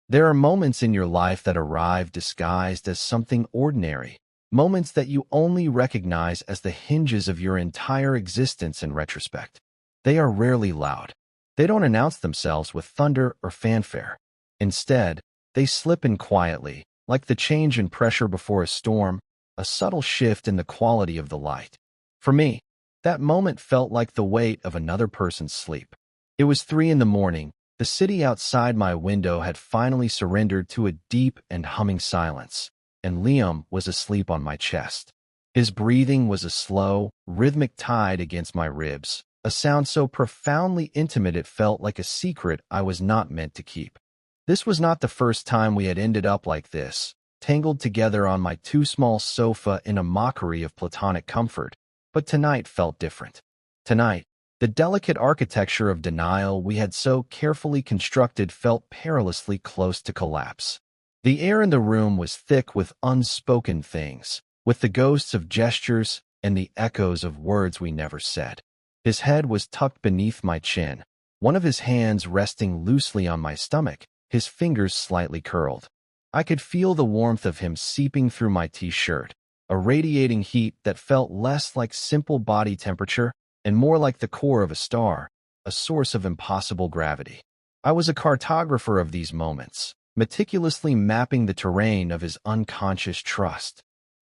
There are moments in your life that arrive disguised as something ordinary, moments that you only recognize as the hinges of your entire existence in retrospect. They are rarely loud. They don't announce themselves with thunder or fanfare. Instead, they slip in quietly, like the change in pressure before a storm, a subtle shift in the quality of the light. For me, that moment felt like the weight of another person's sleep. It was 3 in the morning. The city outside my window had finally surrendered to a deep and humming silence, and Liam was asleep on my chest. His breathing was a slow, rhythmic tide against my ribs, a sound so profoundly intimate it felt like a secret I was not meant to keep. This was not the first time we had ended up like this, tangled together on my too small sofa in a mockery of platonic comfort, but tonight felt different. Tonight, the delicate architecture of denial we had so carefully constructed felt perilously close to collapse. The air in the room was thick with unspoken things, with the ghosts of gestures and the echoes of words we never said. His head was tucked beneath my chin, one of his hands resting loosely on my stomach, his fingers slightly curled. I could feel the warmth of him seeping through my t-shirt, a radiating heat that felt less like simple body temperature and more like the core of a star, a source of impossible gravity. I was a cartographer of these moments, meticulously mapping the terrain of his unconscious trust.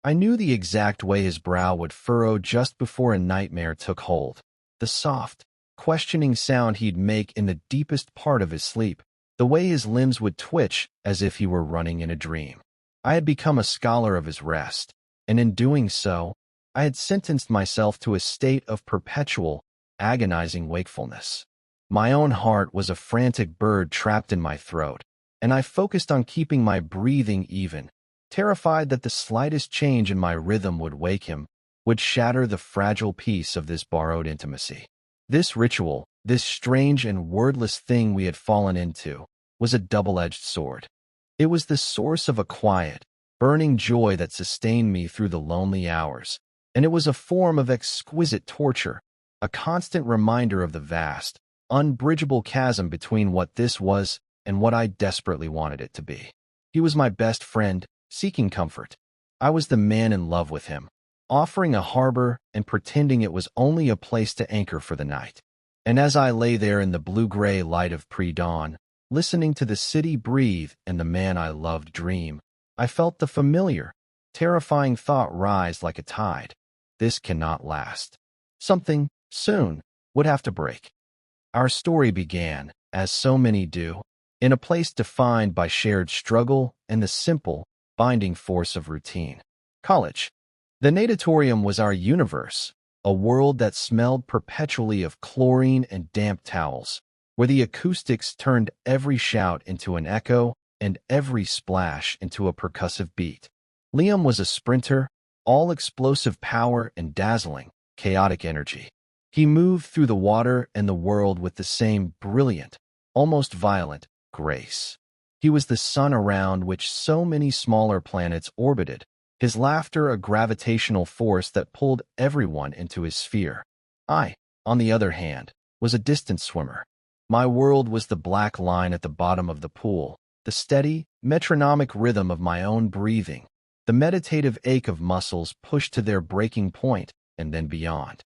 I knew the exact way his brow would furrow just before a nightmare took hold, the soft, questioning sound he'd make in the deepest part of his sleep, the way his limbs would twitch as if he were running in a dream. I had become a scholar of his rest, and in doing so, I had sentenced myself to a state of perpetual, agonizing wakefulness. My own heart was a frantic bird trapped in my throat, and I focused on keeping my breathing even, terrified that the slightest change in my rhythm would wake him, would shatter the fragile peace of this borrowed intimacy. This ritual, this strange and wordless thing we had fallen into, was a double-edged sword. It was the source of a quiet, burning joy that sustained me through the lonely hours, and it was a form of exquisite torture, a constant reminder of the vast, unbridgeable chasm between what this was and what I desperately wanted it to be. He was my best friend, seeking comfort. I was the man in love with him, offering a harbor and pretending it was only a place to anchor for the night. And as I lay there in the blue-gray light of pre-dawn, listening to the city breathe and the man I loved dream, I felt the familiar, terrifying thought rise like a tide. This cannot last. Something, soon, would have to break. Our story began, as so many do, in a place defined by shared struggle and the simple, binding force of routine. College. The natatorium was our universe, a world that smelled perpetually of chlorine and damp towels, where the acoustics turned every shout into an echo and every splash into a percussive beat. Liam was a sprinter, all explosive power and dazzling, chaotic energy. He moved through the water and the world with the same brilliant, almost violent, grace. He was the sun around which so many smaller planets orbited, his laughter a gravitational force that pulled everyone into his sphere. I, on the other hand, was a distant swimmer. My world was the black line at the bottom of the pool, the steady, metronomic rhythm of my own breathing, the meditative ache of muscles pushed to their breaking point and then beyond.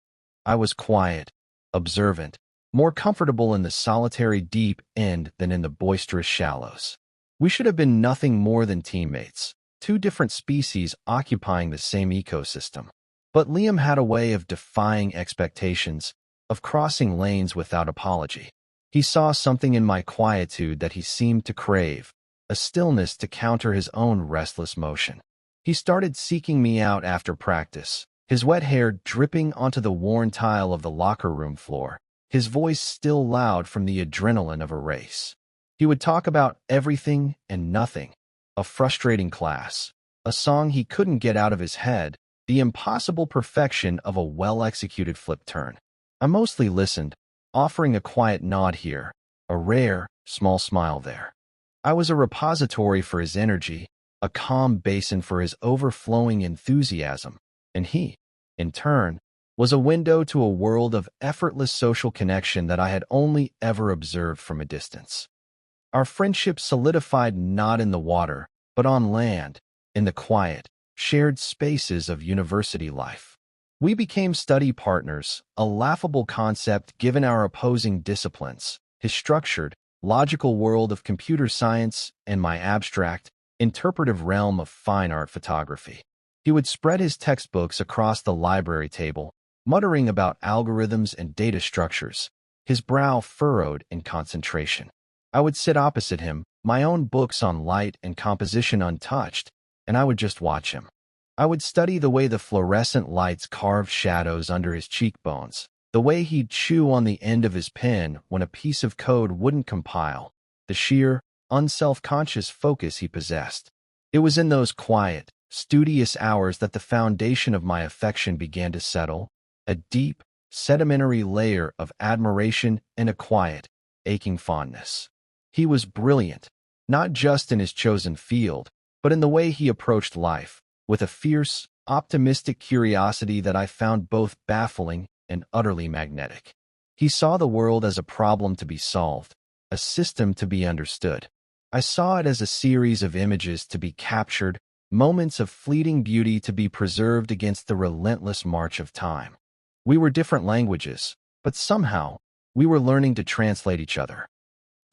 I was quiet, observant, more comfortable in the solitary deep end than in the boisterous shallows. We should have been nothing more than teammates, two different species occupying the same ecosystem. But Liam had a way of defying expectations, of crossing lanes without apology. He saw something in my quietude that he seemed to crave, a stillness to counter his own restless motion. He started seeking me out after practice, his wet hair dripping onto the worn tile of the locker room floor, his voice still loud from the adrenaline of a race. He would talk about everything and nothing, a frustrating class, a song he couldn't get out of his head, the impossible perfection of a well-executed flip turn. I mostly listened, offering a quiet nod here, a rare, small smile there. I was a repository for his energy, a calm basin for his overflowing enthusiasm, and he, in turn, was a window to a world of effortless social connection that I had only ever observed from a distance. Our friendship solidified not in the water, but on land, in the quiet, shared spaces of university life. We became study partners, a laughable concept given our opposing disciplines, his structured, logical world of computer science and my abstract, interpretive realm of fine art photography. He would spread his textbooks across the library table, muttering about algorithms and data structures, his brow furrowed in concentration. I would sit opposite him, my own books on light and composition untouched, and I would just watch him. I would study the way the fluorescent lights carved shadows under his cheekbones, the way he'd chew on the end of his pen when a piece of code wouldn't compile, the sheer, unself-conscious focus he possessed. It was in those quiet, studious hours that the foundation of my affection began to settle, a deep, sedimentary layer of admiration and a quiet, aching fondness. He was brilliant, not just in his chosen field, but in the way he approached life, with a fierce, optimistic curiosity that I found both baffling and utterly magnetic. He saw the world as a problem to be solved, a system to be understood. I saw it as a series of images to be captured, moments of fleeting beauty to be preserved against the relentless march of time. We were different languages, but somehow, we were learning to translate each other.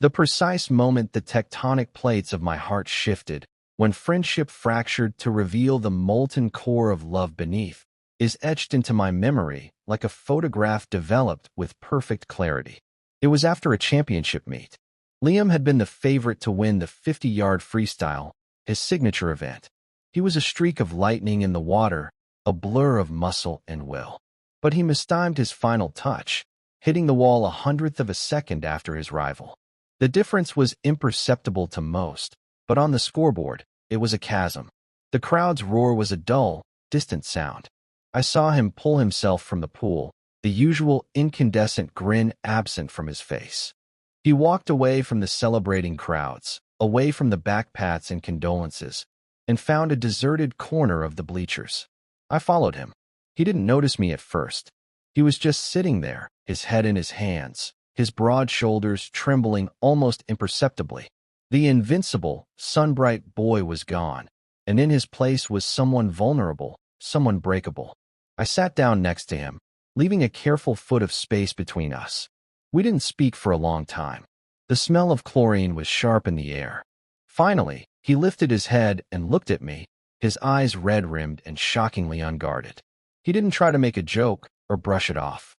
The precise moment the tectonic plates of my heart shifted, when friendship fractured to reveal the molten core of love beneath, is etched into my memory like a photograph developed with perfect clarity. It was after a championship meet. Liam had been the favorite to win the 50-yard freestyle, his signature event. He was a streak of lightning in the water, a blur of muscle and will. But he mistimed his final touch, hitting the wall 1/100th of a second after his rival. The difference was imperceptible to most, but on the scoreboard, it was a chasm. The crowd's roar was a dull, distant sound. I saw him pull himself from the pool, the usual incandescent grin absent from his face. He walked away from the celebrating crowds, away from the backpats and condolences, and found a deserted corner of the bleachers. I followed him. He didn't notice me at first. He was just sitting there, his head in his hands, his broad shoulders trembling almost imperceptibly. The invincible, sun-bright boy was gone, and in his place was someone vulnerable, someone breakable. I sat down next to him, leaving a careful foot of space between us. We didn't speak for a long time. The smell of chlorine was sharp in the air. Finally, he lifted his head and looked at me, his eyes red-rimmed and shockingly unguarded. He didn't try to make a joke or brush it off.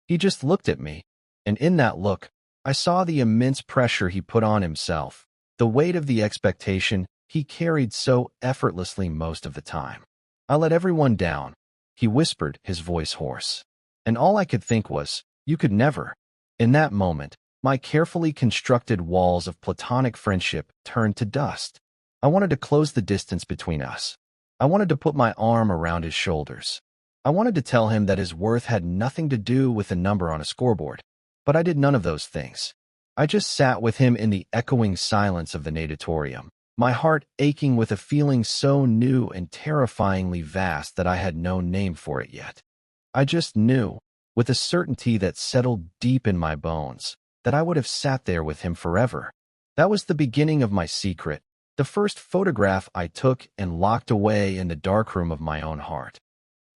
He just looked at me, and in that look, I saw the immense pressure he put on himself, the weight of the expectation he carried so effortlessly most of the time. I let everyone down, he whispered, his voice hoarse. And all I could think was, you could never. In that moment, my carefully constructed walls of platonic friendship turned to dust. I wanted to close the distance between us. I wanted to put my arm around his shoulders. I wanted to tell him that his worth had nothing to do with the number on a scoreboard. But I did none of those things. I just sat with him in the echoing silence of the natatorium, my heart aching with a feeling so new and terrifyingly vast that I had no name for it yet. I just knew, with a certainty that settled deep in my bones, that I would have sat there with him forever. That was the beginning of my secret, the first photograph I took and locked away in the darkroom of my own heart.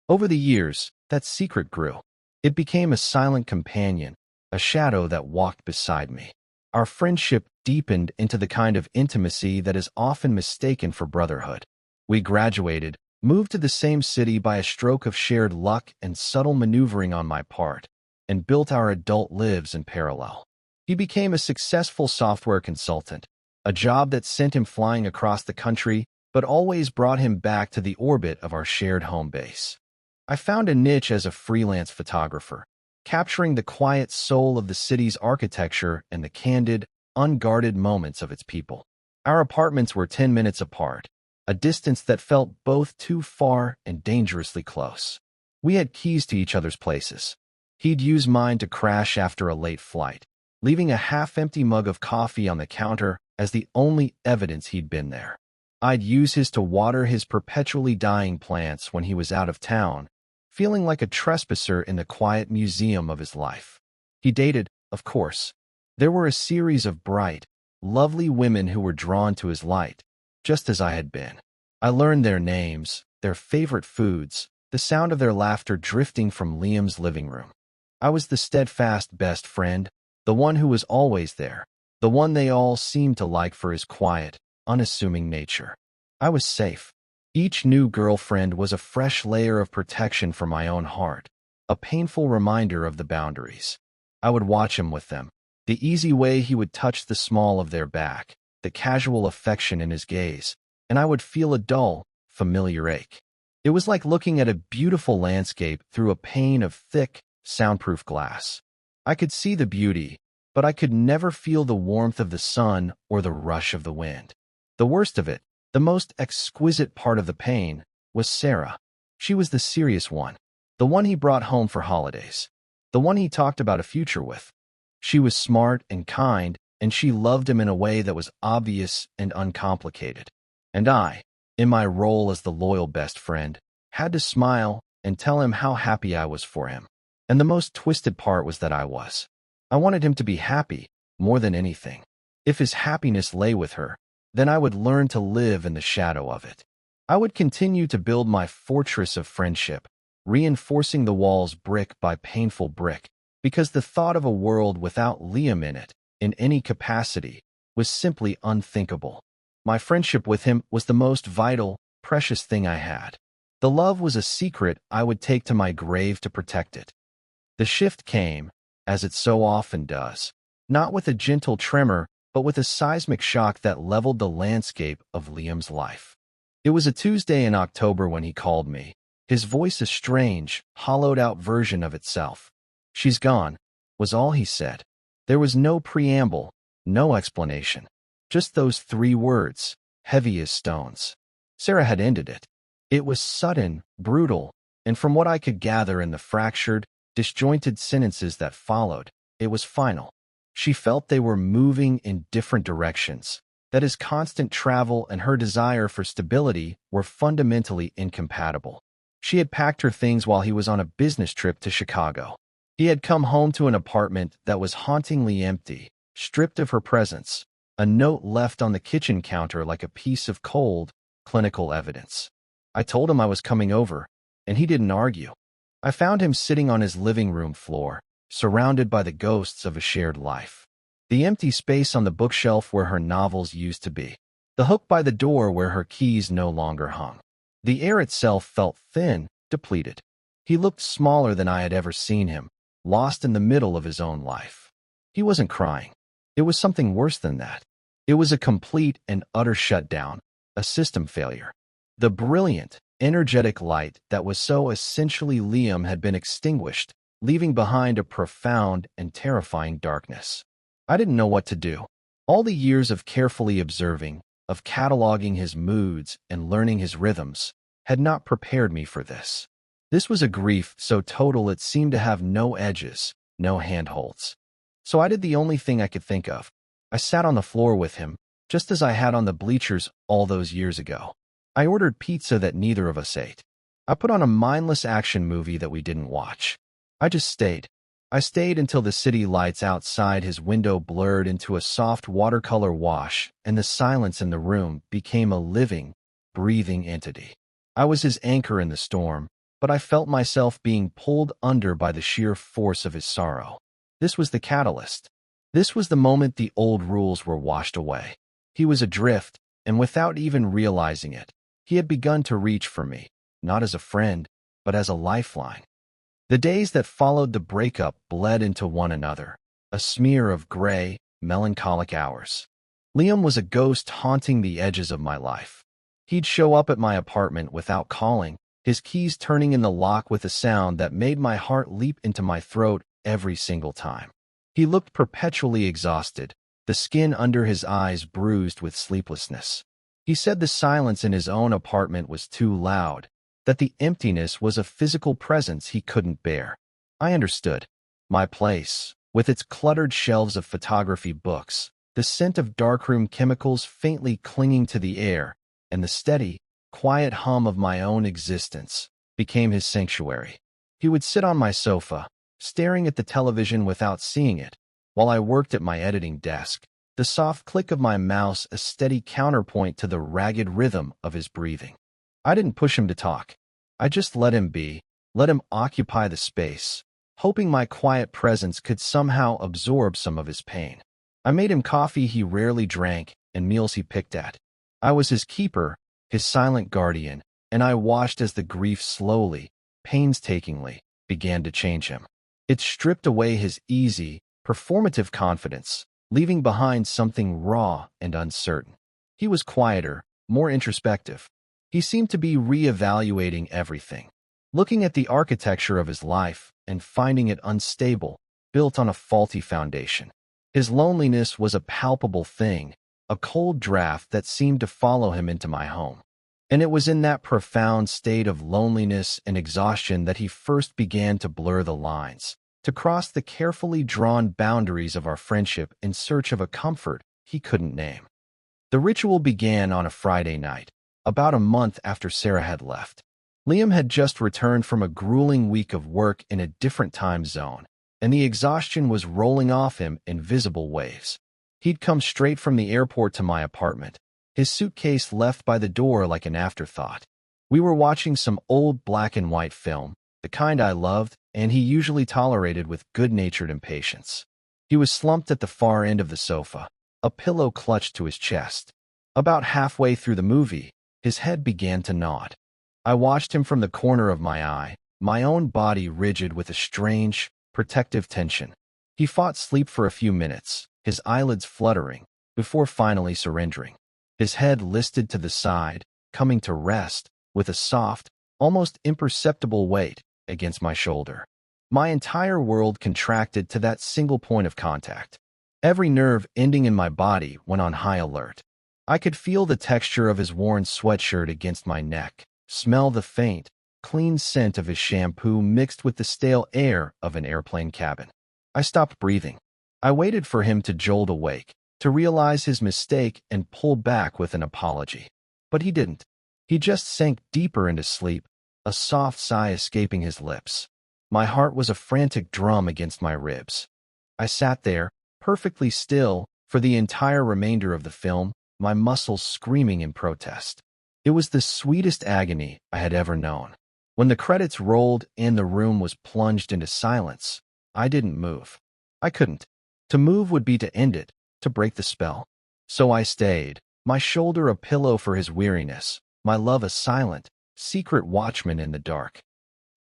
Over the years, that secret grew. It became a silent companion, a shadow that walked beside me. Our friendship deepened into the kind of intimacy that is often mistaken for brotherhood. We graduated, moved to the same city by a stroke of shared luck and subtle maneuvering on my part, and built our adult lives in parallel. He became a successful software consultant, a job that sent him flying across the country, but always brought him back to the orbit of our shared home base. I found a niche as a freelance photographer, capturing the quiet soul of the city's architecture and the candid, unguarded moments of its people. Our apartments were 10 minutes apart, a distance that felt both too far and dangerously close. We had keys to each other's places. He'd use mine to crash after a late flight, leaving a half-empty mug of coffee on the counter as the only evidence he'd been there. I'd use his to water his perpetually dying plants when he was out of town, feeling like a trespasser in the quiet museum of his life. He dated, of course. There were a series of bright, lovely women who were drawn to his light, just as I had been. I learned their names, their favorite foods, the sound of their laughter drifting from Liam's living room. I was the steadfast best friend, the one who was always there, the one they all seemed to like for his quiet, unassuming nature. I was safe. Each new girlfriend was a fresh layer of protection for my own heart, a painful reminder of the boundaries. I would watch him with them, the easy way he would touch the small of their back, the casual affection in his gaze, and I would feel a dull, familiar ache. It was like looking at a beautiful landscape through a pane of thick, soundproof glass. I could see the beauty, but I could never feel the warmth of the sun or the rush of the wind. The worst of it, the most exquisite part of the pain, was Sarah. She was the serious one, the one he brought home for holidays, the one he talked about a future with. She was smart and kind, and she loved him in a way that was obvious and uncomplicated. And I, in my role as the loyal best friend, had to smile and tell him how happy I was for him. And the most twisted part was that I wanted him to be happy more than anything. If his happiness lay with her, then I would learn to live in the shadow of it. I would continue to build my fortress of friendship, reinforcing the walls brick by painful brick, because the thought of a world without Liam in it, in any capacity, was simply unthinkable. My friendship with him was the most vital, precious thing I had. The love was a secret I would take to my grave to protect it. The shift came, as it so often does, not with a gentle tremor, but with a seismic shock that leveled the landscape of Liam's life. It was a Tuesday in October when he called me, his voice a strange, hollowed-out version of itself. "She's gone," was all he said. There was no preamble, no explanation. Just those 3 words, heavy as stones. Sarah had ended it. It was sudden, brutal, and from what I could gather in the fractured, disjointed sentences that followed, it was final. She felt they were moving in different directions, that his constant travel and her desire for stability were fundamentally incompatible. She had packed her things while he was on a business trip to Chicago. He had come home to an apartment that was hauntingly empty, stripped of her presence, a note left on the kitchen counter like a piece of cold, clinical evidence. I told him I was coming over, and he didn't argue. I found him sitting on his living room floor, surrounded by the ghosts of a shared life. The empty space on the bookshelf where her novels used to be. The hook by the door where her keys no longer hung. The air itself felt thin, depleted. He looked smaller than I had ever seen him, lost in the middle of his own life. He wasn't crying. It was something worse than that. It was a complete and utter shutdown, a system failure. The brilliant, energetic light that was so essentially Liam had been extinguished, leaving behind a profound and terrifying darkness. I didn't know what to do. All the years of carefully observing, of cataloging his moods and learning his rhythms, had not prepared me for this. This was a grief so total it seemed to have no edges, no handholds. So I did the only thing I could think of. I sat on the floor with him, just as I had on the bleachers all those years ago. I ordered pizza that neither of us ate. I put on a mindless action movie that we didn't watch. I just stayed. I stayed until the city lights outside his window blurred into a soft watercolor wash and the silence in the room became a living, breathing entity. I was his anchor in the storm, but I felt myself being pulled under by the sheer force of his sorrow. This was the catalyst. This was the moment the old rules were washed away. He was adrift, and without even realizing it, he had begun to reach for me, not as a friend, but as a lifeline. The days that followed the breakup bled into one another, a smear of gray, melancholic hours. Liam was a ghost haunting the edges of my life. He'd show up at my apartment without calling, his keys turning in the lock with a sound that made my heart leap into my throat every single time. He looked perpetually exhausted, the skin under his eyes bruised with sleeplessness. He said the silence in his own apartment was too loud, that the emptiness was a physical presence he couldn't bear. I understood. My place, with its cluttered shelves of photography books, the scent of darkroom chemicals faintly clinging to the air, and the steady, quiet hum of my own existence, became his sanctuary. He would sit on my sofa, staring at the television without seeing it, while I worked at my editing desk, the soft click of my mouse a steady counterpoint to the ragged rhythm of his breathing. I didn't push him to talk. I just let him be, let him occupy the space, hoping my quiet presence could somehow absorb some of his pain. I made him coffee he rarely drank and meals he picked at. I was his keeper, his silent guardian, and I watched as the grief slowly, painstakingly, began to change him. It stripped away his easy, performative confidence, leaving behind something raw and uncertain. He was quieter, more introspective. He seemed to be re-evaluating everything, looking at the architecture of his life and finding it unstable, built on a faulty foundation. His loneliness was a palpable thing, a cold draft that seemed to follow him into my home. And it was in that profound state of loneliness and exhaustion that he first began to blur the lines, to cross the carefully drawn boundaries of our friendship in search of a comfort he couldn't name. The ritual began on a Friday night, about a month after Sarah had left. Liam had just returned from a grueling week of work in a different time zone, and the exhaustion was rolling off him in visible waves. He'd come straight from the airport to my apartment, his suitcase left by the door like an afterthought. We were watching some old black and white film, the kind I loved, and he usually tolerated with good-natured impatience. He was slumped at the far end of the sofa, a pillow clutched to his chest. About halfway through the movie, his head began to nod. I watched him from the corner of my eye, my own body rigid with a strange, protective tension. He fought sleep for a few minutes, his eyelids fluttering, before finally surrendering. His head listed to the side, coming to rest, with a soft, almost imperceptible weight against my shoulder. My entire world contracted to that single point of contact. Every nerve ending in my body went on high alert. I could feel the texture of his worn sweatshirt against my neck, smell the faint, clean scent of his shampoo mixed with the stale air of an airplane cabin. I stopped breathing. I waited for him to jolt awake, to realize his mistake and pull back with an apology. But he didn't. He just sank deeper into sleep, a soft sigh escaping his lips. My heart was a frantic drum against my ribs. I sat there, perfectly still, for the entire remainder of the film, my muscles screaming in protest. It was the sweetest agony I had ever known. When the credits rolled and the room was plunged into silence, I didn't move. I couldn't. To move would be to end it, to break the spell. So I stayed, my shoulder a pillow for his weariness, my love a silent, secret watchman in the dark.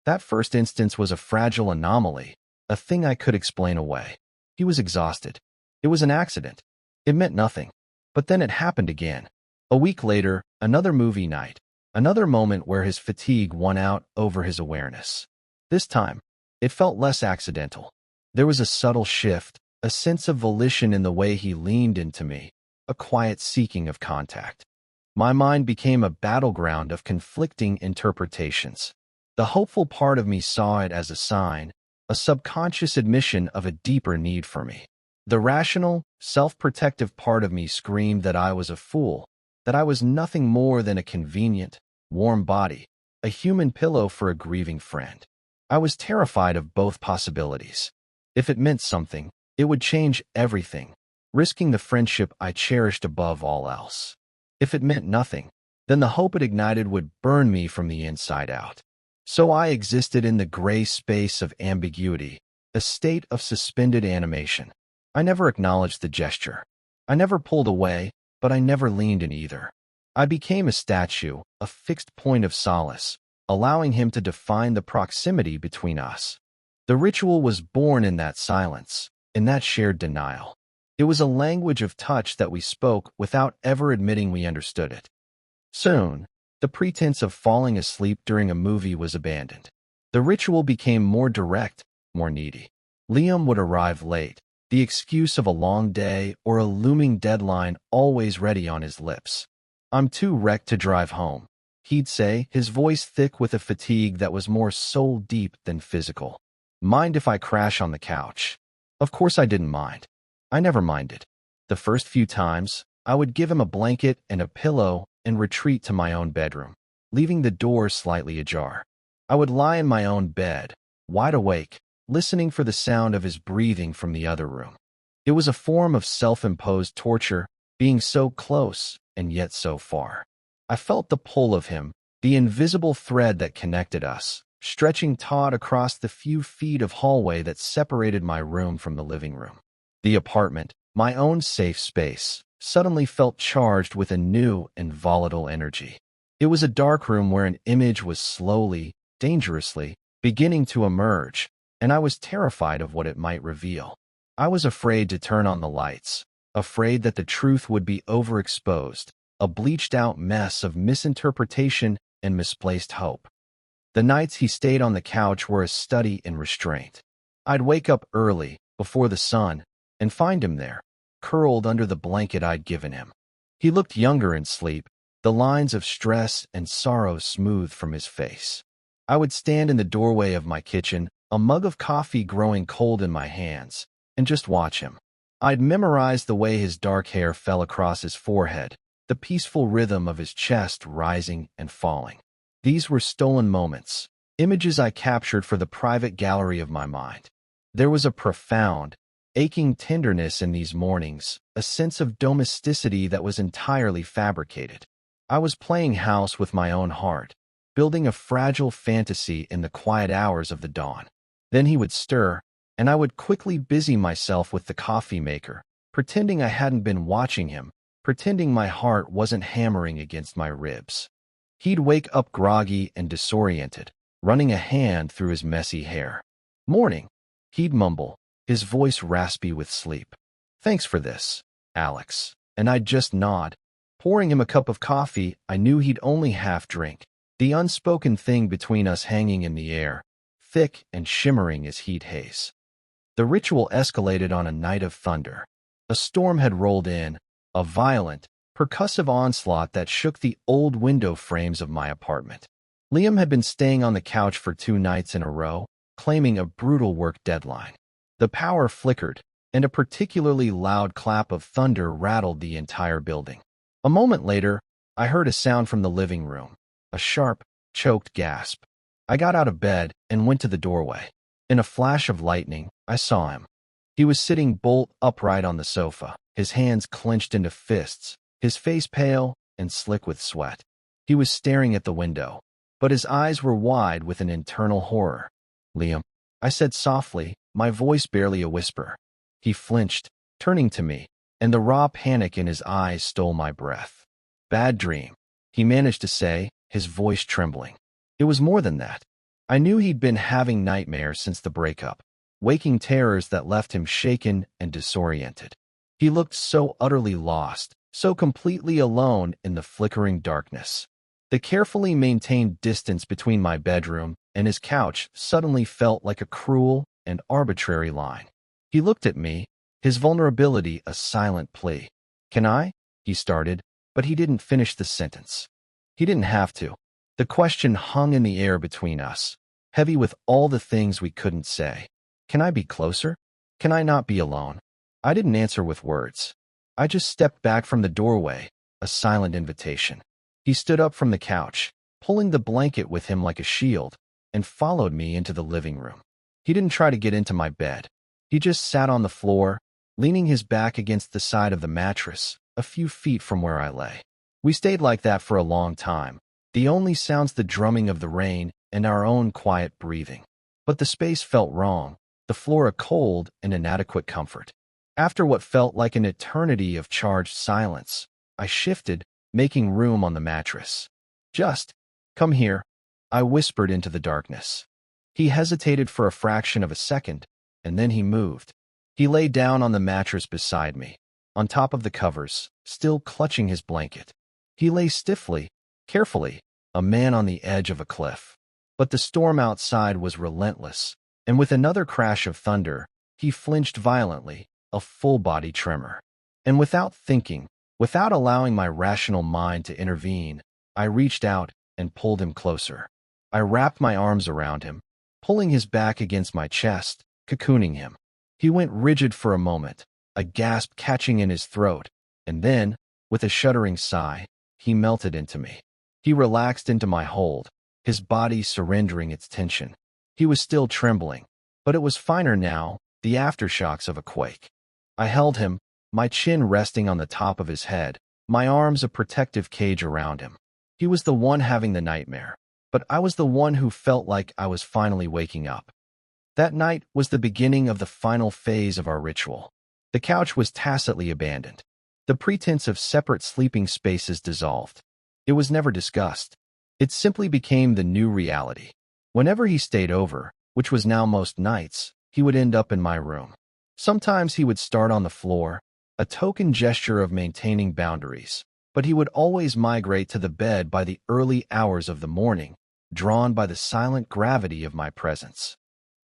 That first instance was a fragile anomaly, a thing I could explain away. He was exhausted. It was an accident. It meant nothing. But then it happened again. A week later, another movie night, another moment where his fatigue won out over his awareness. This time, it felt less accidental. There was a subtle shift, a sense of volition in the way he leaned into me, a quiet seeking of contact. My mind became a battleground of conflicting interpretations. The hopeful part of me saw it as a sign, a subconscious admission of a deeper need for me. The rational, self-protective part of me screamed that I was a fool, that I was nothing more than a convenient, warm body, a human pillow for a grieving friend. I was terrified of both possibilities. If it meant something, it would change everything, risking the friendship I cherished above all else. If it meant nothing, then the hope it ignited would burn me from the inside out. So I existed in the gray space of ambiguity, a state of suspended animation. I never acknowledged the gesture. I never pulled away, but I never leaned in either. I became a statue, a fixed point of solace, allowing him to define the proximity between us. The ritual was born in that silence, in that shared denial. It was a language of touch that we spoke without ever admitting we understood it. Soon, the pretense of falling asleep during a movie was abandoned. The ritual became more direct, more needy. Liam would arrive late, the excuse of a long day or a looming deadline always ready on his lips. "I'm too wrecked to drive home," he'd say, his voice thick with a fatigue that was more soul-deep than physical. "Mind if I crash on the couch?" Of course I didn't mind. I never minded. The first few times, I would give him a blanket and a pillow and retreat to my own bedroom, leaving the door slightly ajar. I would lie in my own bed, wide awake, listening for the sound of his breathing from the other room. It was a form of self-imposed torture, being so close and yet so far. I felt the pull of him, the invisible thread that connected us, stretching taut across the few feet of hallway that separated my room from the living room. The apartment, my own safe space, suddenly felt charged with a new and volatile energy. It was a dark room where an image was slowly, dangerously, beginning to emerge, and I was terrified of what it might reveal. I was afraid to turn on the lights, afraid that the truth would be overexposed, a bleached-out mess of misinterpretation and misplaced hope. The nights he stayed on the couch were a study in restraint. I'd wake up early, before the sun, and find him there, curled under the blanket I'd given him. He looked younger in sleep, the lines of stress and sorrow smoothed from his face. I would stand in the doorway of my kitchen, a mug of coffee growing cold in my hands, and just watch him. I'd memorized the way his dark hair fell across his forehead, the peaceful rhythm of his chest rising and falling. These were stolen moments, images I captured for the private gallery of my mind. There was a profound, aching tenderness in these mornings, a sense of domesticity that was entirely fabricated. I was playing house with my own heart, building a fragile fantasy in the quiet hours of the dawn. Then he would stir, and I would quickly busy myself with the coffee maker, pretending I hadn't been watching him, pretending my heart wasn't hammering against my ribs. He'd wake up groggy and disoriented, running a hand through his messy hair. "Morning," he'd mumble, his voice raspy with sleep. "Thanks for this, Alex." And I'd just nod. Pouring him a cup of coffee I knew he'd only half drink, the unspoken thing between us hanging in the air, thick and shimmering as heat haze. The ritual escalated on a night of thunder. A storm had rolled in, a violent, percussive onslaught that shook the old window frames of my apartment. Liam had been staying on the couch for 2 nights in a row, claiming a brutal work deadline. The power flickered, and a particularly loud clap of thunder rattled the entire building. A moment later, I heard a sound from the living room, a sharp, choked gasp. I got out of bed and went to the doorway. In a flash of lightning, I saw him. He was sitting bolt upright on the sofa, his hands clenched into fists, his face pale and slick with sweat. He was staring at the window, but his eyes were wide with an internal horror. "Liam," I said softly, my voice barely a whisper. He flinched, turning to me, and the raw panic in his eyes stole my breath. "Bad dream," he managed to say, his voice trembling. It was more than that. I knew he'd been having nightmares since the breakup, waking terrors that left him shaken and disoriented. He looked so utterly lost, so completely alone in the flickering darkness. The carefully maintained distance between my bedroom and his couch suddenly felt like a cruel and arbitrary line. He looked at me, his vulnerability a silent plea. "Can I?" he started, but he didn't finish the sentence. He didn't have to. The question hung in the air between us, heavy with all the things we couldn't say. Can I be closer? Can I not be alone? I didn't answer with words. I just stepped back from the doorway, a silent invitation. He stood up from the couch, pulling the blanket with him like a shield, and followed me into the living room. He didn't try to get into my bed. He just sat on the floor, leaning his back against the side of the mattress, a few feet from where I lay. We stayed like that for a long time, the only sounds the drumming of the rain and our own quiet breathing. But the space felt wrong, the floor a cold and inadequate comfort. After what felt like an eternity of charged silence, I shifted, making room on the mattress. "Just come here," I whispered into the darkness. He hesitated for a fraction of a second, and then he moved. He lay down on the mattress beside me, on top of the covers, still clutching his blanket. He lay stiffly, carefully, a man on the edge of a cliff. But the storm outside was relentless, and with another crash of thunder, he flinched violently, a full-body tremor. And without thinking, without allowing my rational mind to intervene, I reached out and pulled him closer. I wrapped my arms around him, pulling his back against my chest, cocooning him. He went rigid for a moment, a gasp catching in his throat, and then, with a shuddering sigh, he melted into me. He relaxed into my hold, his body surrendering its tension. He was still trembling, but it was finer now, the aftershocks of a quake. I held him, my chin resting on the top of his head, my arms a protective cage around him. He was the one having the nightmare, but I was the one who felt like I was finally waking up. That night was the beginning of the final phase of our ritual. The couch was tacitly abandoned. The pretense of separate sleeping spaces dissolved. It was never discussed. It simply became the new reality. Whenever he stayed over, which was now most nights, he would end up in my room. Sometimes he would start on the floor, a token gesture of maintaining boundaries, but he would always migrate to the bed by the early hours of the morning, drawn by the silent gravity of my presence.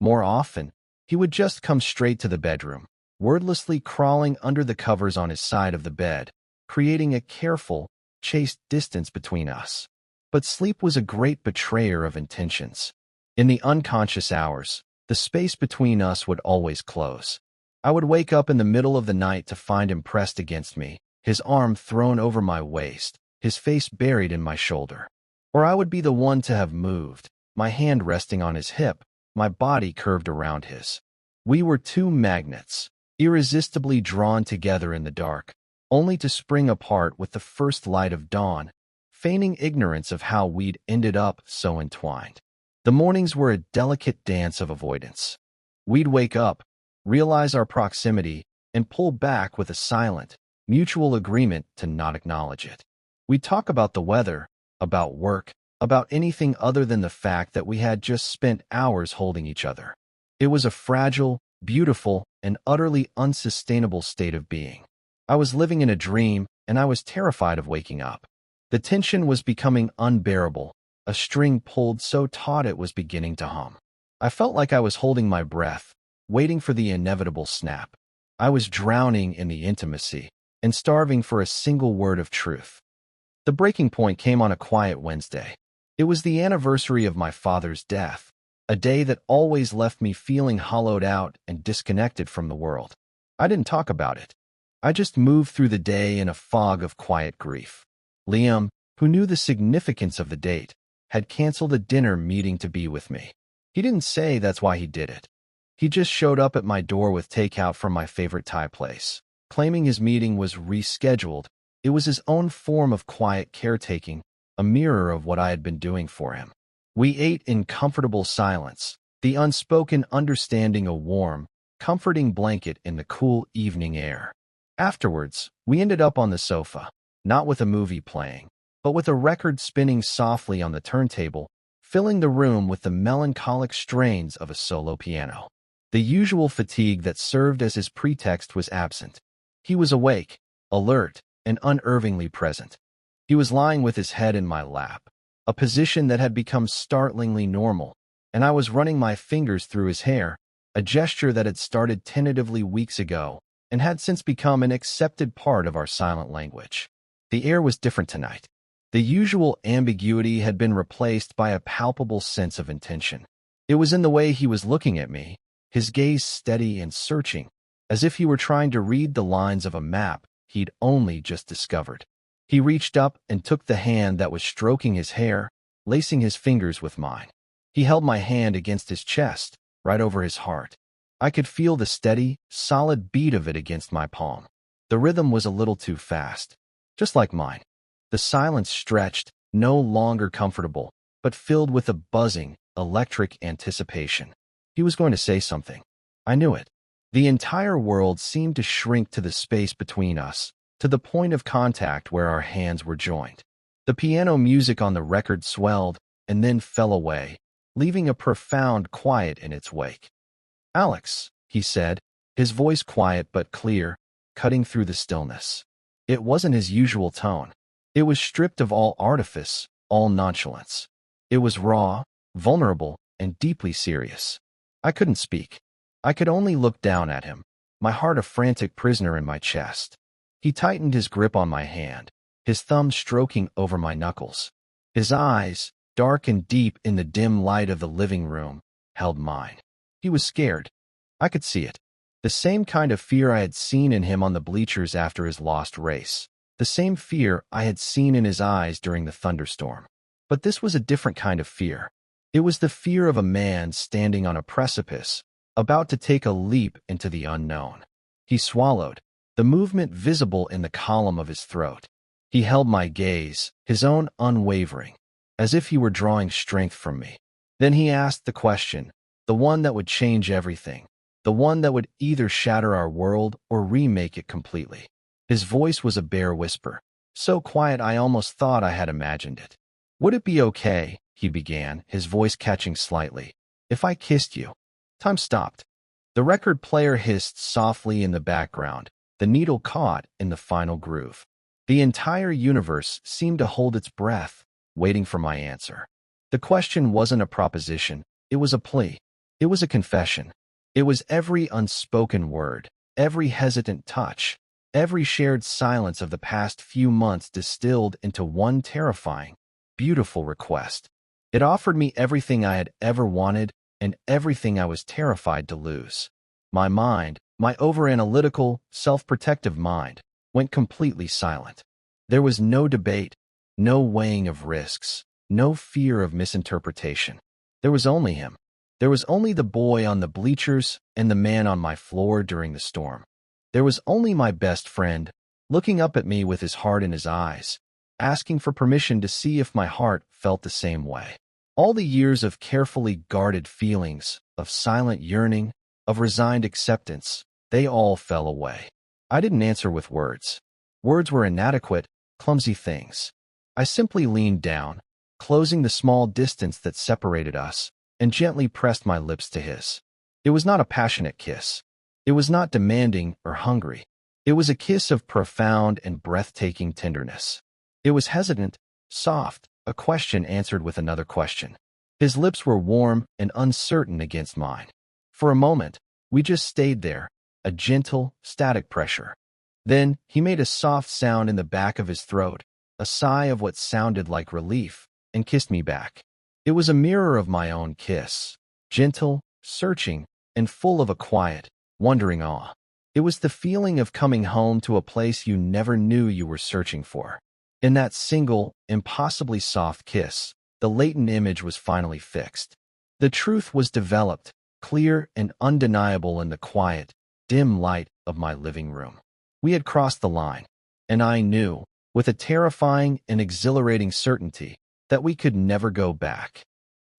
More often, he would just come straight to the bedroom, wordlessly crawling under the covers on his side of the bed, creating a careful, chaste distance between us. But sleep was a great betrayer of intentions. In the unconscious hours, the space between us would always close. I would wake up in the middle of the night to find him pressed against me, his arm thrown over my waist, his face buried in my shoulder. Or I would be the one to have moved, my hand resting on his hip, my body curved around his. We were two magnets, irresistibly drawn together in the dark, only to spring apart with the first light of dawn, feigning ignorance of how we'd ended up so entwined. The mornings were a delicate dance of avoidance. We'd wake up, realize our proximity, and pull back with a silent, mutual agreement to not acknowledge it. We'd talk about the weather, about work, about anything other than the fact that we had just spent hours holding each other. It was a fragile, beautiful, and utterly unsustainable state of being. I was living in a dream, and I was terrified of waking up. The tension was becoming unbearable, a string pulled so taut it was beginning to hum. I felt like I was holding my breath, waiting for the inevitable snap. I was drowning in the intimacy and starving for a single word of truth. The breaking point came on a quiet Wednesday. It was the anniversary of my father's death, a day that always left me feeling hollowed out and disconnected from the world. I didn't talk about it. I just moved through the day in a fog of quiet grief. Liam, who knew the significance of the date, had canceled a dinner meeting to be with me. He didn't say that's why he did it. He just showed up at my door with takeout from my favorite Thai place, claiming his meeting was rescheduled. It was his own form of quiet caretaking, a mirror of what I had been doing for him. We ate in comfortable silence, the unspoken understanding a warm, comforting blanket in the cool evening air. Afterwards, we ended up on the sofa, not with a movie playing, but with a record spinning softly on the turntable, filling the room with the melancholic strains of a solo piano. The usual fatigue that served as his pretext was absent. He was awake, alert, and unervingly present. He was lying with his head in my lap, a position that had become startlingly normal, and I was running my fingers through his hair, a gesture that had started tentatively weeks ago and had since become an accepted part of our silent language. The air was different tonight. The usual ambiguity had been replaced by a palpable sense of intention. It was in the way he was looking at me, his gaze steady and searching, as if he were trying to read the lines of a map he'd only just discovered. He reached up and took the hand that was stroking his hair, lacing his fingers with mine. He held my hand against his chest, right over his heart. I could feel the steady, solid beat of it against my palm. The rhythm was a little too fast, just like mine. The silence stretched, no longer comfortable, but filled with a buzzing, electric anticipation. He was going to say something. I knew it. The entire world seemed to shrink to the space between us, to the point of contact where our hands were joined. The piano music on the record swelled and then fell away, leaving a profound quiet in its wake. "Alex," he said, his voice quiet but clear, cutting through the stillness. It wasn't his usual tone. It was stripped of all artifice, all nonchalance. It was raw, vulnerable, and deeply serious. I couldn't speak. I could only look down at him, my heart a frantic prisoner in my chest. He tightened his grip on my hand, his thumb stroking over my knuckles. His eyes, dark and deep in the dim light of the living room, held mine. He was scared. I could see it. The same kind of fear I had seen in him on the bleachers after his lost race. The same fear I had seen in his eyes during the thunderstorm. But this was a different kind of fear. It was the fear of a man standing on a precipice, about to take a leap into the unknown. He swallowed, the movement visible in the column of his throat. He held my gaze, his own unwavering, as if he were drawing strength from me. Then he asked the question, the one that would change everything, the one that would either shatter our world or remake it completely. His voice was a bare whisper, so quiet I almost thought I had imagined it. "Would it be okay," he began, his voice catching slightly, "if I kissed you?" Time stopped. The record player hissed softly in the background, the needle caught in the final groove. The entire universe seemed to hold its breath, waiting for my answer. The question wasn't a proposition, it was a plea. It was a confession. It was every unspoken word, every hesitant touch, every shared silence of the past few months distilled into one terrifying, beautiful request. It offered me everything I had ever wanted and everything I was terrified to lose. My mind, my over-analytical, self-protective mind, went completely silent. There was no debate, no weighing of risks, no fear of misinterpretation. There was only him. There was only the boy on the bleachers and the man on my floor during the storm. There was only my best friend, looking up at me with his heart in his eyes, asking for permission to see if my heart felt the same way. All the years of carefully guarded feelings, of silent yearning, of resigned acceptance, they all fell away. I didn't answer with words. Words were inadequate, clumsy things. I simply leaned down, closing the small distance that separated us, and gently pressed my lips to his. It was not a passionate kiss. It was not demanding or hungry. It was a kiss of profound and breathtaking tenderness. It was hesitant, soft, a question answered with another question. His lips were warm and uncertain against mine. For a moment, we just stayed there, a gentle, static pressure. Then he made a soft sound in the back of his throat, a sigh of what sounded like relief, and kissed me back. It was a mirror of my own kiss, gentle, searching, and full of a quiet, wondering awe. It was the feeling of coming home to a place you never knew you were searching for. In that single, impossibly soft kiss, the latent image was finally fixed. The truth was developed, clear and undeniable in the quiet, dim light of my living room. We had crossed the line, and I knew, with a terrifying and exhilarating certainty, that we could never go back.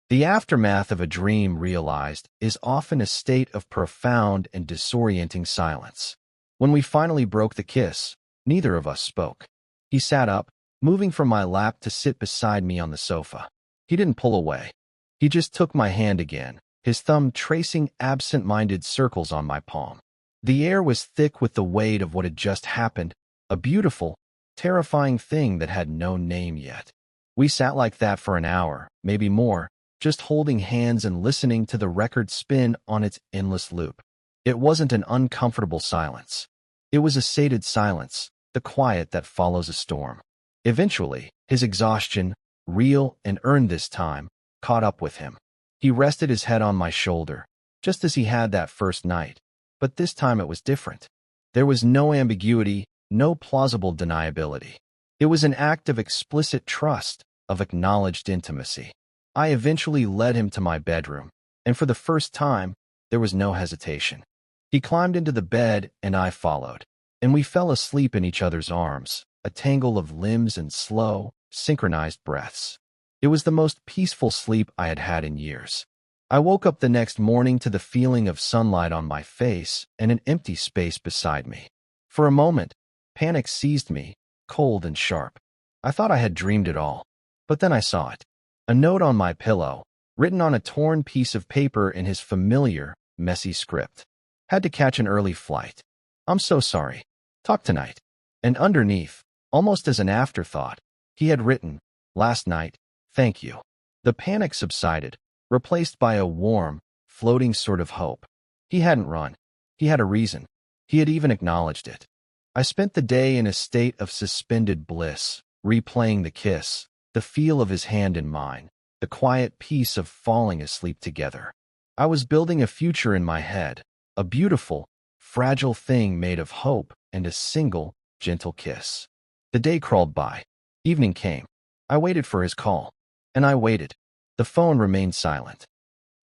The aftermath of a dream realized is often a state of profound and disorienting silence. When we finally broke the kiss, neither of us spoke. He sat up, moving from my lap to sit beside me on the sofa. He didn't pull away. He just took my hand again, his thumb tracing absent-minded circles on my palm. The air was thick with the weight of what had just happened, a beautiful, terrifying thing that had no name yet. We sat like that for an hour, maybe more, just holding hands and listening to the record spin on its endless loop. It wasn't an uncomfortable silence. It was a sated silence, the quiet that follows a storm. Eventually, his exhaustion, real and earned this time, caught up with him. He rested his head on my shoulder, just as he had that first night. But this time it was different. There was no ambiguity, no plausible deniability. It was an act of explicit trust, of acknowledged intimacy. I eventually led him to my bedroom, and for the first time, there was no hesitation. He climbed into the bed, and I followed, and we fell asleep in each other's arms, a tangle of limbs and slow, synchronized breaths. It was the most peaceful sleep I had had in years. I woke up the next morning to the feeling of sunlight on my face and an empty space beside me. For a moment, panic seized me, cold and sharp. I thought I had dreamed it all. But then I saw it. A note on my pillow, written on a torn piece of paper in his familiar, messy script. Had to catch an early flight. I'm so sorry. Talk tonight. And underneath, almost as an afterthought, he had written, last night, thank you. The panic subsided, replaced by a warm, floating sort of hope. He hadn't run. He had a reason. He had even acknowledged it. I spent the day in a state of suspended bliss, replaying the kiss, the feel of his hand in mine, the quiet peace of falling asleep together. I was building a future in my head, a beautiful, fragile thing made of hope and a single, gentle kiss. The day crawled by. Evening came. I waited for his call. And I waited. The phone remained silent.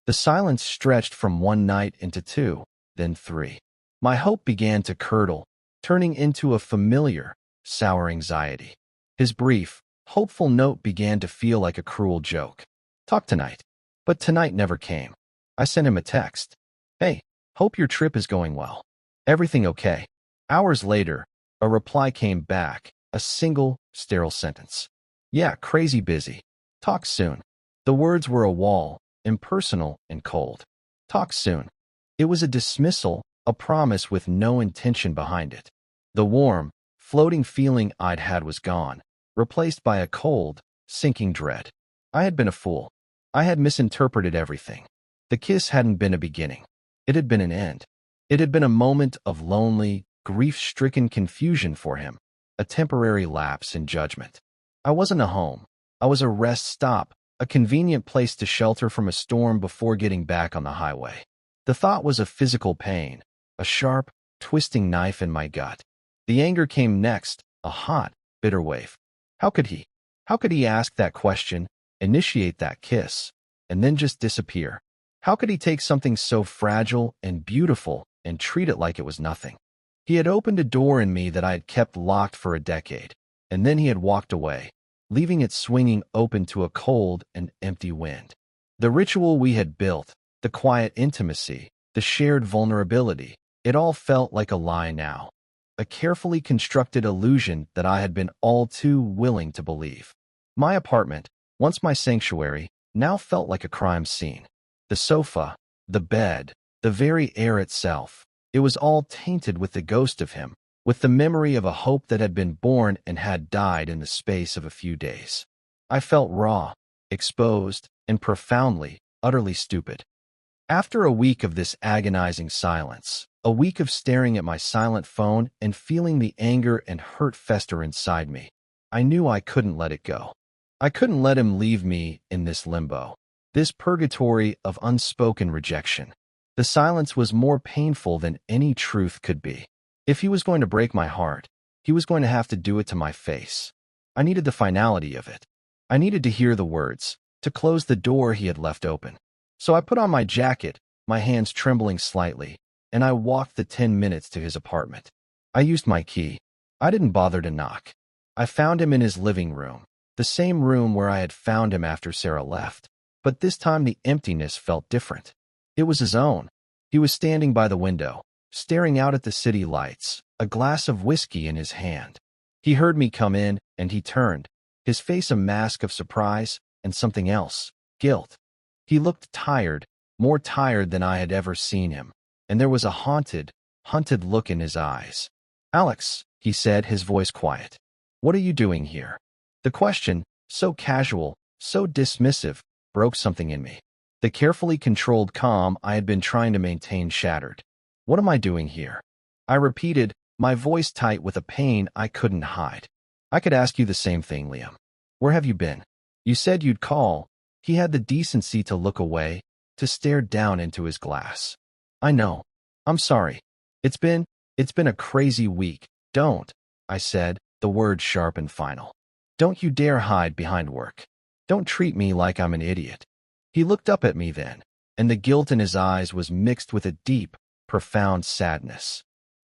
The silence stretched from one night into two, then three. My hope began to curdle, turning into a familiar, sour anxiety. His brief, hopeful note began to feel like a cruel joke. Talk tonight. But tonight never came. I sent him a text. Hey, hope your trip is going well. Everything okay? Hours later, a reply came back, a single, sterile sentence. Yeah, crazy busy. Talk soon. The words were a wall, impersonal and cold. Talk soon. It was a dismissal, a promise with no intention behind it. The warm, floating feeling I'd had was gone, replaced by a cold, sinking dread. I had been a fool. I had misinterpreted everything. The kiss hadn't been a beginning. It had been an end. It had been a moment of lonely, grief-stricken confusion for him, a temporary lapse in judgment. I wasn't a home. I was a rest stop, a convenient place to shelter from a storm before getting back on the highway. The thought was a physical pain, a sharp, twisting knife in my gut. The anger came next, a hot, bitter wave. How could he? How could he ask that question, initiate that kiss, and then just disappear? How could he take something so fragile and beautiful and treat it like it was nothing? He had opened a door in me that I had kept locked for a decade, and then he had walked away, leaving it swinging open to a cold and empty wind. The ritual we had built, the quiet intimacy, the shared vulnerability, it all felt like a lie now, a carefully constructed illusion that I had been all too willing to believe. My apartment, once my sanctuary, now felt like a crime scene. The sofa, the bed, the very air itself, it was all tainted with the ghost of him, with the memory of a hope that had been born and had died in the space of a few days. I felt raw, exposed, and profoundly, utterly stupid. After a week of this agonizing silence, a week of staring at my silent phone and feeling the anger and hurt fester inside me, I knew I couldn't let it go. I couldn't let him leave me in this limbo, this purgatory of unspoken rejection. The silence was more painful than any truth could be. If he was going to break my heart, he was going to have to do it to my face. I needed the finality of it. I needed to hear the words, to close the door he had left open. So I put on my jacket, my hands trembling slightly, and I walked the 10 minutes to his apartment. I used my key. I didn't bother to knock. I found him in his living room, the same room where I had found him after Sarah left. But this time the emptiness felt different. It was his own. He was standing by the window, staring out at the city lights, a glass of whiskey in his hand. He heard me come in, and he turned, his face a mask of surprise and something else, guilt. He looked tired, more tired than I had ever seen him, and there was a haunted look in his eyes. Alex, he said, his voice quiet. What are you doing here? The question, so casual, so dismissive, broke something in me. The carefully controlled calm I had been trying to maintain shattered. What am I doing here? I repeated, my voice tight with a pain I couldn't hide. I could ask you the same thing, Liam. Where have you been? You said you'd call. He had the decency to look away, to stare down into his glass. I know. I'm sorry. It's been a crazy week. Don't, I said, the words sharp and final. Don't you dare hide behind work. Don't treat me like I'm an idiot. He looked up at me then, and the guilt in his eyes was mixed with a deep, profound sadness.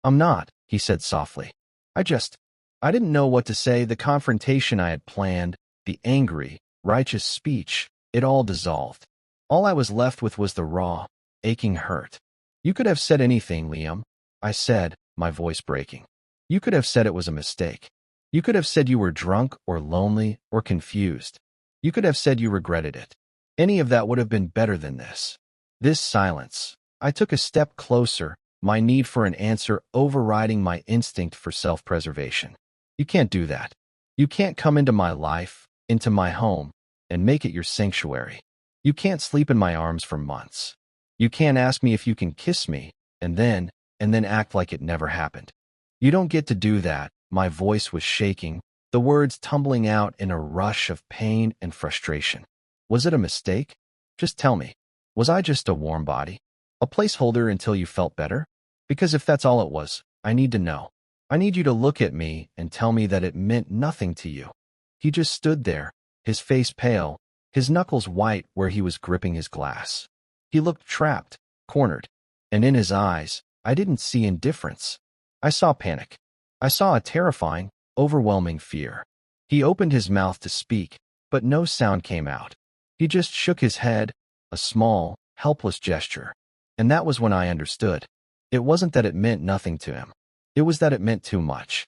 I'm not, he said softly. I didn't know what to say. The confrontation I had planned, the angry, righteous speech, it all dissolved. All I was left with was the raw, aching hurt. You could have said anything, Liam, I said, my voice breaking. You could have said it was a mistake. You could have said you were drunk or lonely or confused. You could have said you regretted it. Any of that would have been better than this. This silence. I took a step closer, my need for an answer overriding my instinct for self-preservation. You can't do that. You can't come into my life, into my home, and make it your sanctuary. You can't sleep in my arms for months. You can't ask me if you can kiss me, and then act like it never happened. You don't get to do that. My voice was shaking, the words tumbling out in a rush of pain and frustration. Was it a mistake? Just tell me. Was I just a warm body? A placeholder until you felt better? Because if that's all it was, I need to know. I need you to look at me and tell me that it meant nothing to you. He just stood there, his face pale, his knuckles white where he was gripping his glass. He looked trapped, cornered, and in his eyes, I didn't see indifference. I saw panic. I saw a terrifying, overwhelming fear. He opened his mouth to speak, but no sound came out. He just shook his head, a small, helpless gesture. And that was when I understood. It wasn't that it meant nothing to him. It was that it meant too much.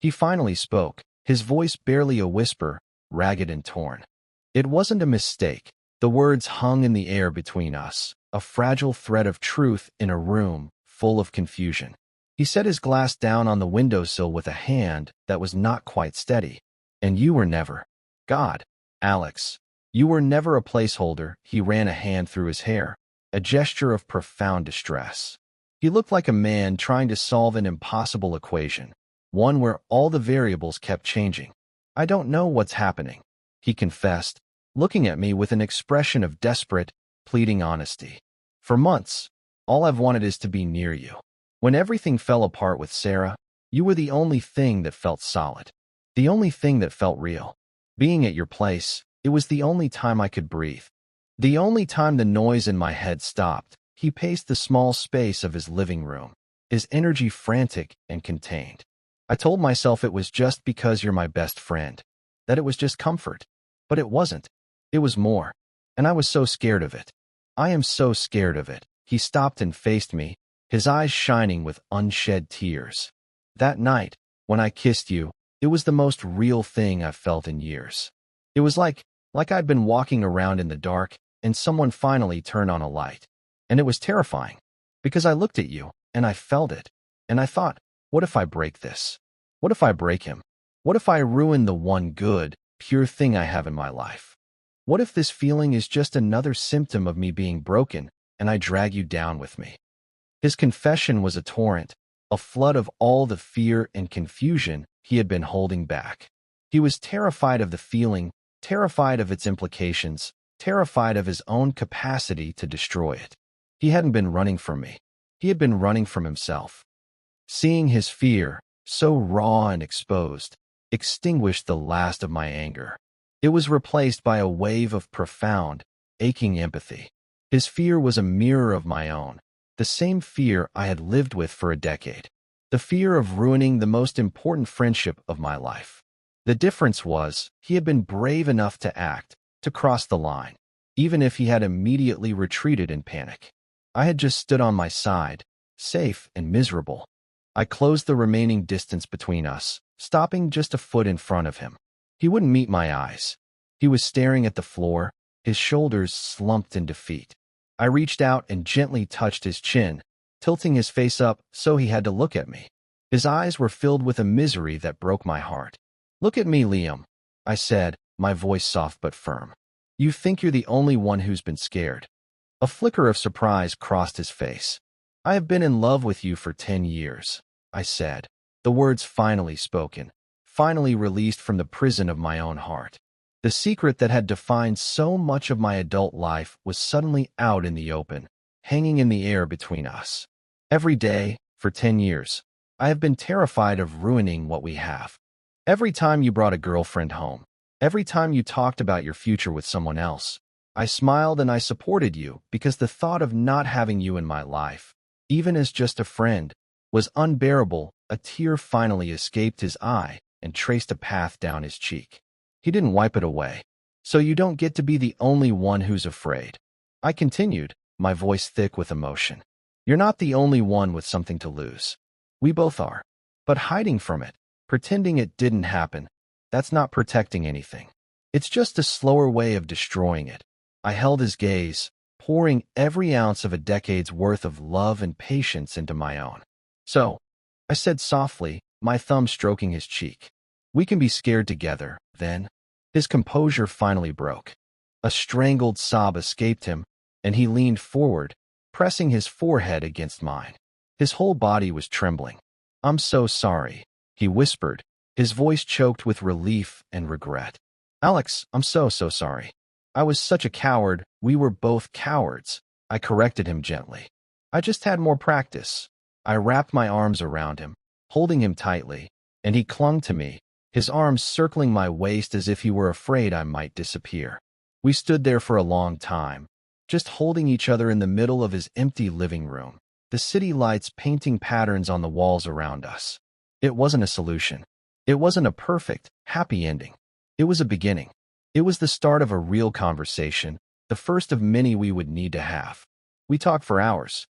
He finally spoke, his voice barely a whisper, ragged and torn. It wasn't a mistake. The words hung in the air between us, a fragile thread of truth in a room full of confusion. He set his glass down on the windowsill with a hand that was not quite steady. And you were never. God, Alex, you were never a placeholder. He ran a hand through his hair, a gesture of profound distress. He looked like a man trying to solve an impossible equation, one where all the variables kept changing. I don't know what's happening, he confessed, looking at me with an expression of desperate, pleading honesty. For months, all I've wanted is to be near you. When everything fell apart with Sarah, you were the only thing that felt solid, the only thing that felt real. Being at your place, it was the only time I could breathe. The only time the noise in my head stopped. He paced the small space of his living room, his energy frantic and contained. I told myself it was just because you're my best friend, that it was just comfort. But it wasn't. It was more. And I was so scared of it. I am so scared of it. He stopped and faced me, his eyes shining with unshed tears. That night, when I kissed you, it was the most real thing I've felt in years. It was like I'd been walking around in the dark, and someone finally turned on a light. And it was terrifying, because I looked at you, and I felt it. And I thought, what if I break this? What if I break him? What if I ruin the one good, pure thing I have in my life? What if this feeling is just another symptom of me being broken, and I drag you down with me? His confession was a torrent, a flood of all the fear and confusion he had been holding back. He was terrified of the feeling, terrified of its implications, terrified of his own capacity to destroy it. He hadn't been running from me. He had been running from himself. Seeing his fear, so raw and exposed, extinguished the last of my anger. It was replaced by a wave of profound, aching empathy. His fear was a mirror of my own, the same fear I had lived with for a decade, the fear of ruining the most important friendship of my life. The difference was, he had been brave enough to act, to cross the line, even if he had immediately retreated in panic. I had just stood on my side, safe and miserable. I closed the remaining distance between us, stopping just a foot in front of him. He wouldn't meet my eyes. He was staring at the floor, his shoulders slumped in defeat. I reached out and gently touched his chin, tilting his face up so he had to look at me. His eyes were filled with a misery that broke my heart. "Look at me, Liam," I said, my voice soft but firm. "You think you're the only one who's been scared." A flicker of surprise crossed his face. "I have been in love with you for 10 years, I said, the words finally spoken, finally released from the prison of my own heart. The secret that had defined so much of my adult life was suddenly out in the open, hanging in the air between us. Every day, for 10 years, I have been terrified of ruining what we have. Every time you brought a girlfriend home, every time you talked about your future with someone else, I smiled and I supported you because the thought of not having you in my life, even as just a friend, was unbearable. A tear finally escaped his eye and traced a path down his cheek. He didn't wipe it away. "So you don't get to be the only one who's afraid," I continued, my voice thick with emotion. "You're not the only one with something to lose. We both are. But hiding from it, pretending it didn't happen, that's not protecting anything. It's just a slower way of destroying it." I held his gaze, pouring every ounce of a decade's worth of love and patience into my own. "So," I said softly, my thumb stroking his cheek, "we can be scared together, then?" His composure finally broke. A strangled sob escaped him, and he leaned forward, pressing his forehead against mine. His whole body was trembling. "I'm so sorry," he whispered, his voice choked with relief and regret. "Alex, I'm so sorry. I was such a coward. We were both cowards," I corrected him gently. "I just had more practice." I wrapped my arms around him, holding him tightly, and he clung to me, his arms circling my waist as if he were afraid I might disappear. We stood there for a long time, just holding each other in the middle of his empty living room, the city lights painting patterns on the walls around us. It wasn't a solution. It wasn't a perfect, happy ending. It was a beginning. It was the start of a real conversation, the first of many we would need to have. We talked for hours.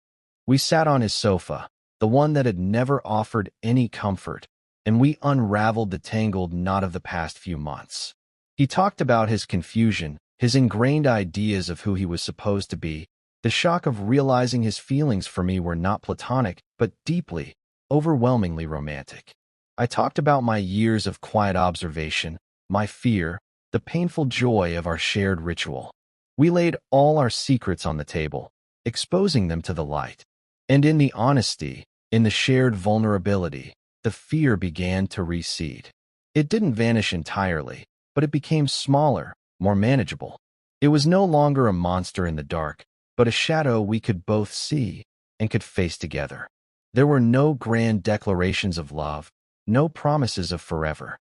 We sat on his sofa, the one that had never offered any comfort, and we unraveled the tangled knot of the past few months. He talked about his confusion, his ingrained ideas of who he was supposed to be, the shock of realizing his feelings for me were not platonic, but deeply, overwhelmingly romantic. I talked about my years of quiet observation, my fear, the painful joy of our shared ritual. We laid all our secrets on the table, exposing them to the light. And in the honesty, in the shared vulnerability, the fear began to recede. It didn't vanish entirely, but it became smaller, more manageable. It was no longer a monster in the dark, but a shadow we could both see and could face together. There were no grand declarations of love, no promises of forever.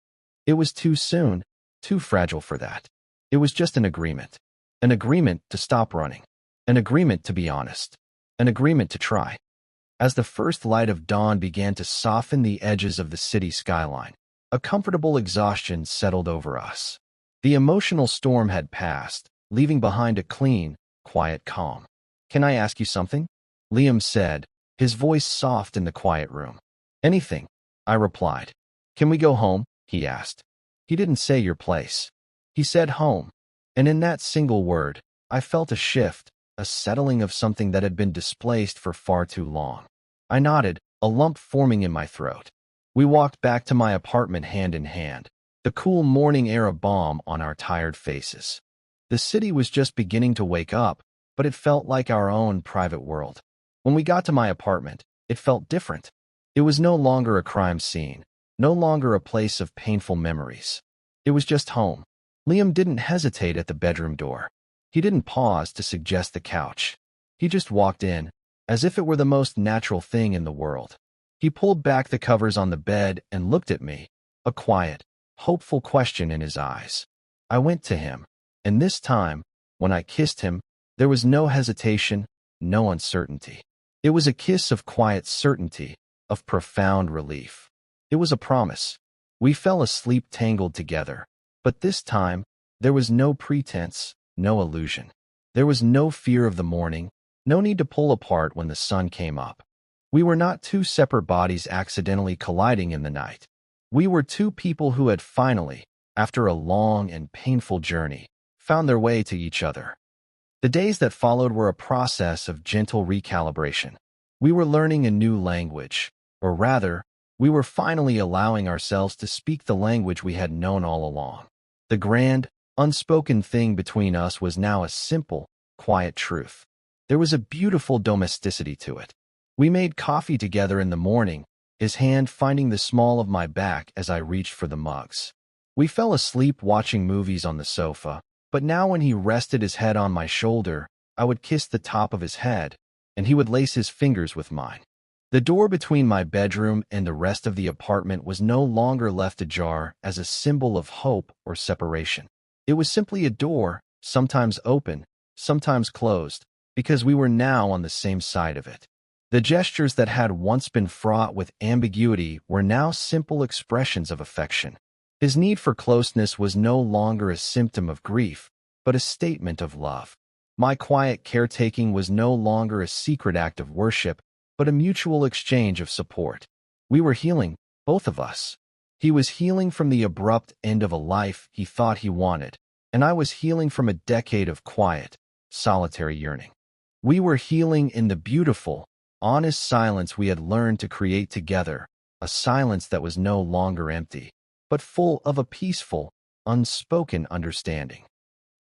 It was too soon, too fragile for that. It was just an agreement to stop running, an agreement to be honest, an agreement to try. As the first light of dawn began to soften the edges of the city skyline, a comfortable exhaustion settled over us. The emotional storm had passed, leaving behind a clean, quiet calm. "Can I ask you something?" Liam said, his voice soft in the quiet room. "Anything," I replied. "Can we go home?" he asked. He didn't say your place. He said home. And in that single word, I felt a shift, a settling of something that had been displaced for far too long. I nodded, a lump forming in my throat. We walked back to my apartment hand in hand, the cool morning air a balm on our tired faces. The city was just beginning to wake up, but it felt like our own private world. When we got to my apartment, it felt different. It was no longer a crime scene, no longer a place of painful memories. It was just home. Liam didn't hesitate at the bedroom door. He didn't pause to suggest the couch. He just walked in, as if it were the most natural thing in the world. He pulled back the covers on the bed and looked at me, a quiet, hopeful question in his eyes. I went to him, and this time, when I kissed him, there was no hesitation, no uncertainty. It was a kiss of quiet certainty, of profound relief. It was a promise. We fell asleep tangled together, but this time, there was no pretense, no illusion. There was no fear of the morning, no need to pull apart when the sun came up. We were not two separate bodies accidentally colliding in the night. We were two people who had finally, after a long and painful journey, found their way to each other. The days that followed were a process of gentle recalibration. We were learning a new language, or rather, we were finally allowing ourselves to speak the language we had known all along. The grand, unspoken thing between us was now a simple, quiet truth. There was a beautiful domesticity to it. We made coffee together in the morning, his hand finding the small of my back as I reached for the mugs. We fell asleep watching movies on the sofa, but now when he rested his head on my shoulder, I would kiss the top of his head, and he would lace his fingers with mine. The door between my bedroom and the rest of the apartment was no longer left ajar as a symbol of hope or separation. It was simply a door, sometimes open, sometimes closed, because we were now on the same side of it. The gestures that had once been fraught with ambiguity were now simple expressions of affection. His need for closeness was no longer a symptom of grief, but a statement of love. My quiet caretaking was no longer a secret act of worship, but a mutual exchange of support. We were healing, both of us. He was healing from the abrupt end of a life he thought he wanted, and I was healing from a decade of quiet, solitary yearning. We were healing in the beautiful, honest silence we had learned to create together, a silence that was no longer empty, but full of a peaceful, unspoken understanding.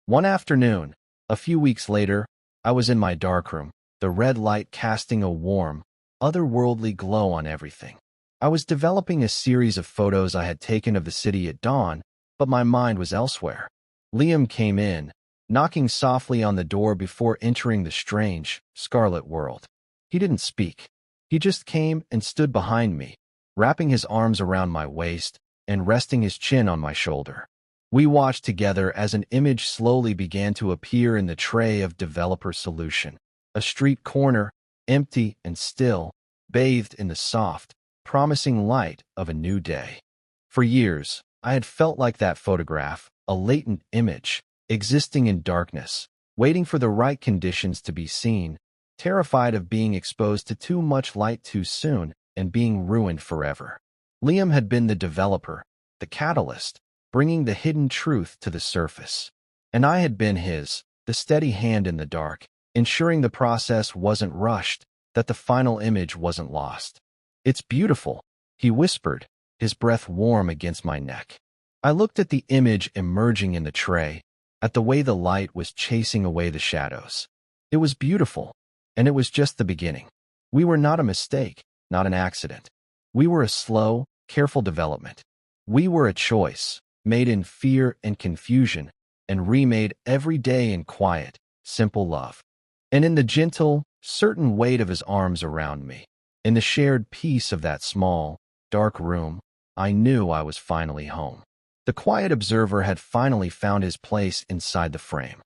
One afternoon, a few weeks later, I was in my darkroom, the red light casting a warm, otherworldly glow on everything. I was developing a series of photos I had taken of the city at dawn, but my mind was elsewhere. Liam came in, knocking softly on the door before entering the strange, scarlet world. He didn't speak. He just came and stood behind me, wrapping his arms around my waist and resting his chin on my shoulder. We watched together as an image slowly began to appear in the tray of developer solution. A street corner, empty and still, bathed in the soft, promising light of a new day. For years, I had felt like that photograph, a latent image, existing in darkness, waiting for the right conditions to be seen, terrified of being exposed to too much light too soon and being ruined forever. Liam had been the developer, the catalyst, bringing the hidden truth to the surface. And I had been the steady hand in the dark, ensuring the process wasn't rushed, that the final image wasn't lost. "It's beautiful," he whispered, his breath warm against my neck. I looked at the image emerging in the tray, at the way the light was chasing away the shadows. It was beautiful, and it was just the beginning. We were not a mistake, not an accident. We were a slow, careful development. We were a choice, made in fear and confusion, and remade every day in quiet, simple love. And in the gentle, certain weight of his arms around me, in the shared peace of that small, dark room, I knew I was finally home. The quiet observer had finally found his place inside the frame.